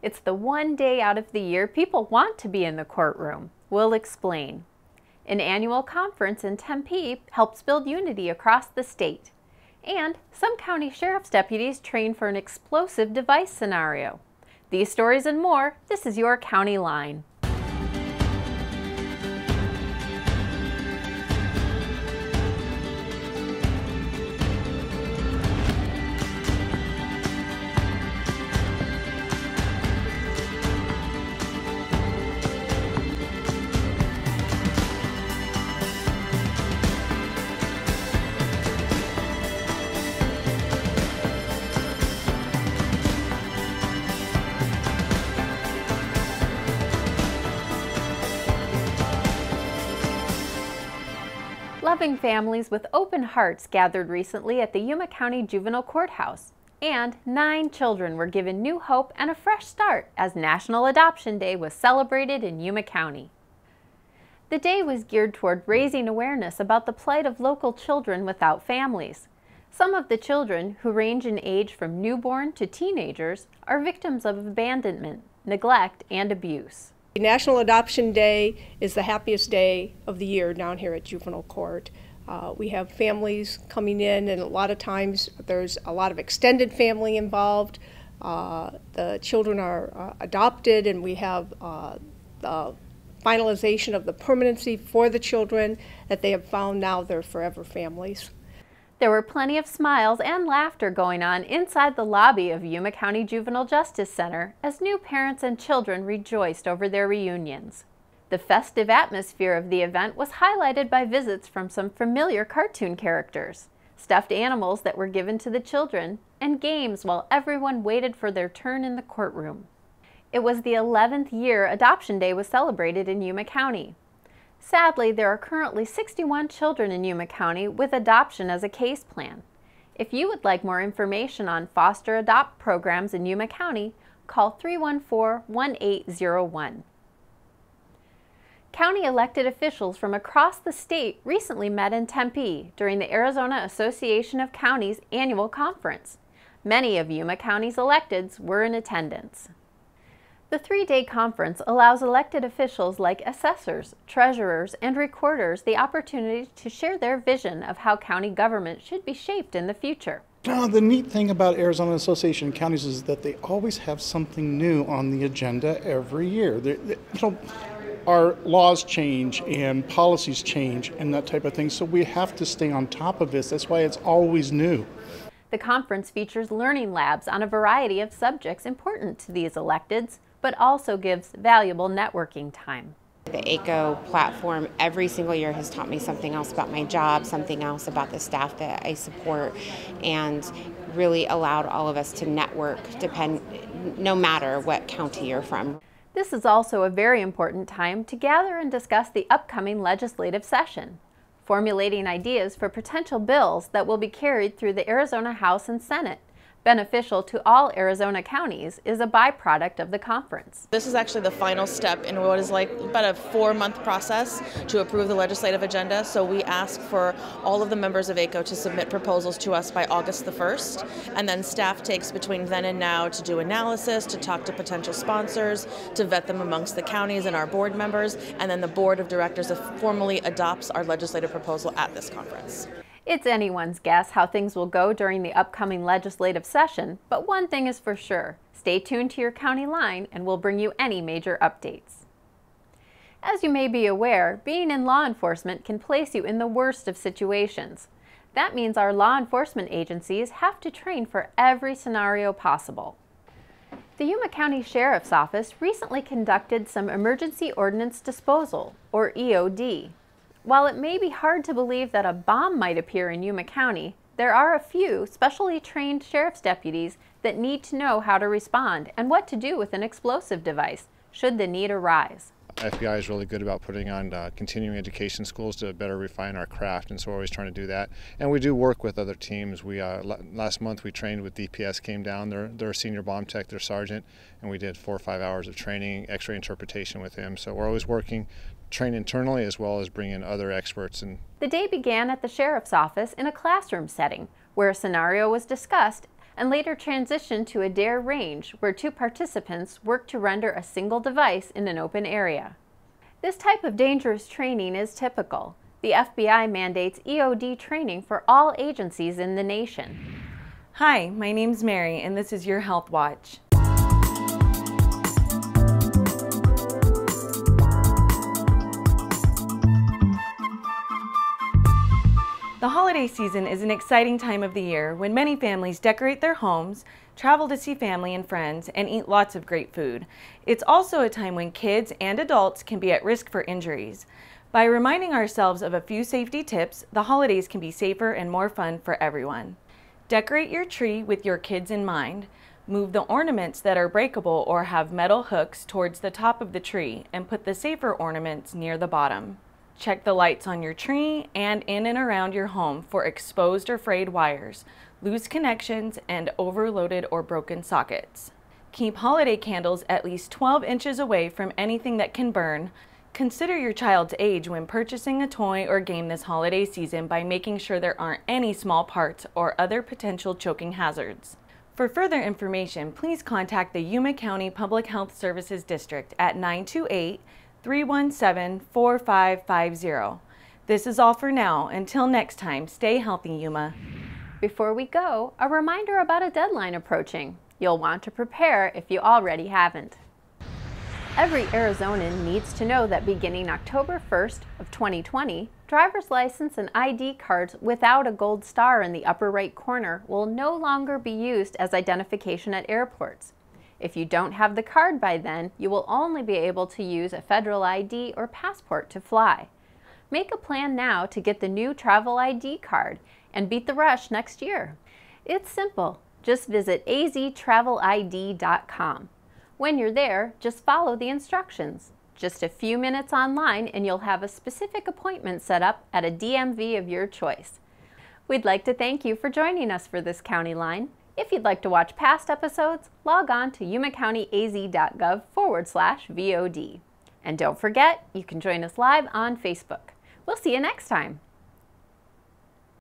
It's the one day out of the year people want to be in the courtroom. We'll explain. An annual conference in Tempe helps build unity across the state. And some county sheriff's deputies train for an explosive device scenario. These stories and more, this is your County Line. Loving families with open hearts gathered recently at the Yuma County Juvenile Courthouse, and 9 children were given new hope and a fresh start as National Adoption Day was celebrated in Yuma County. The day was geared toward raising awareness about the plight of local children without families. Some of the children, who range in age from newborn to teenagers, are victims of abandonment, neglect, and abuse. National Adoption Day is the happiest day of the year down here at Juvenile Court. We have families coming in, and a lot of times there's a lot of extended family involved. The children are adopted, and we have the finalization of the permanency for the children that they have found now their forever families. There were plenty of smiles and laughter going on inside the lobby of Yuma County Juvenile Justice Center as new parents and children rejoiced over their reunions. The festive atmosphere of the event was highlighted by visits from some familiar cartoon characters, stuffed animals that were given to the children, and games while everyone waited for their turn in the courtroom. It was the 11th year Adoption Day was celebrated in Yuma County. Sadly, there are currently 61 children in Yuma County with adoption as a case plan. If you would like more information on foster adopt programs in Yuma County, call 314-1801. County elected officials from across the state recently met in Tempe during the Arizona Association of Counties annual conference. Many of Yuma County's electeds were in attendance. The 3-day conference allows elected officials like assessors, treasurers, and recorders the opportunity to share their vision of how county government should be shaped in the future. The neat thing about Arizona Association of Counties is that they always have something new on the agenda every year. Our laws change and policies change and that type of thing, so we have to stay on top of this. That's why it's always new. The conference features learning labs on a variety of subjects important to these electeds, but also gives valuable networking time. The ACO platform every single year has taught me something else about my job, something else about the staff that I support, and really allowed all of us to network no matter what county you're from. This is also a very important time to gather and discuss the upcoming legislative session, formulating ideas for potential bills that will be carried through the Arizona House and Senate. Beneficial to all Arizona counties is a byproduct of the conference. This is actually the final step in what is like about a 4-month process to approve the legislative agenda. So we ask for all of the members of ACO to submit proposals to us by August the 1st, and then staff takes between then and now to do analysis, to talk to potential sponsors, to vet them amongst the counties and our board members, and then the board of directors formally adopts our legislative proposal at this conference. It's anyone's guess how things will go during the upcoming legislative session, but one thing is for sure, stay tuned to your county line and we'll bring you any major updates. As you may be aware, being in law enforcement can place you in the worst of situations. That means our law enforcement agencies have to train for every scenario possible. The Yuma County Sheriff's Office recently conducted some Emergency Ordnance Disposal, or EOD. While it may be hard to believe that a bomb might appear in Yuma County, there are a few specially trained sheriff's deputies that need to know how to respond and what to do with an explosive device, should the need arise. FBI is really good about putting on continuing education schools to better refine our craft, and so we're always trying to do that. And we do work with other teams. We last month we trained with DPS, came down, they're a senior bomb tech, their sergeant, and we did 4 or 5 hours of training, x-ray interpretation with him. So we're always working, train internally as well as bring in other experts. The day began at the sheriff's office in a classroom setting where a scenario was discussed and later transitioned to a DARE range where 2 participants work to render a single device in an open area. This type of dangerous training is typical. The FBI mandates EOD training for all agencies in the nation. Hi, my name's Mary, and this is your Health Watch. The holiday season is an exciting time of the year when many families decorate their homes, travel to see family and friends, and eat lots of great food. It's also a time when kids and adults can be at risk for injuries. By reminding ourselves of a few safety tips, the holidays can be safer and more fun for everyone. Decorate your tree with your kids in mind. Move the ornaments that are breakable or have metal hooks towards the top of the tree and put the safer ornaments near the bottom. Check the lights on your tree and in and around your home for exposed or frayed wires, loose connections, and overloaded or broken sockets. Keep holiday candles at least 12 inches away from anything that can burn. Consider your child's age when purchasing a toy or game this holiday season by making sure there aren't any small parts or other potential choking hazards. For further information, please contact the Yuma County Public Health Services District at 928-317-4550. This is all for now. Until next time, stay healthy, Yuma. Before we go, a reminder about a deadline approaching. You'll want to prepare if you already haven't. Every Arizonan needs to know that beginning October 1st of 2020, driver's license and ID cards without a gold star in the upper right corner will no longer be used as identification at airports. If you don't have the card by then, you will only be able to use a federal ID or passport to fly. Make a plan now to get the new travel ID card and beat the rush next year. It's simple. Just visit aztravelid.com. When you're there, just follow the instructions. Just a few minutes online and you'll have a specific appointment set up at a DMV of your choice. We'd like to thank you for joining us for this County Line. If you'd like to watch past episodes, log on to yumacountyaz.gov/VOD. And don't forget, you can join us live on Facebook. We'll see you next time.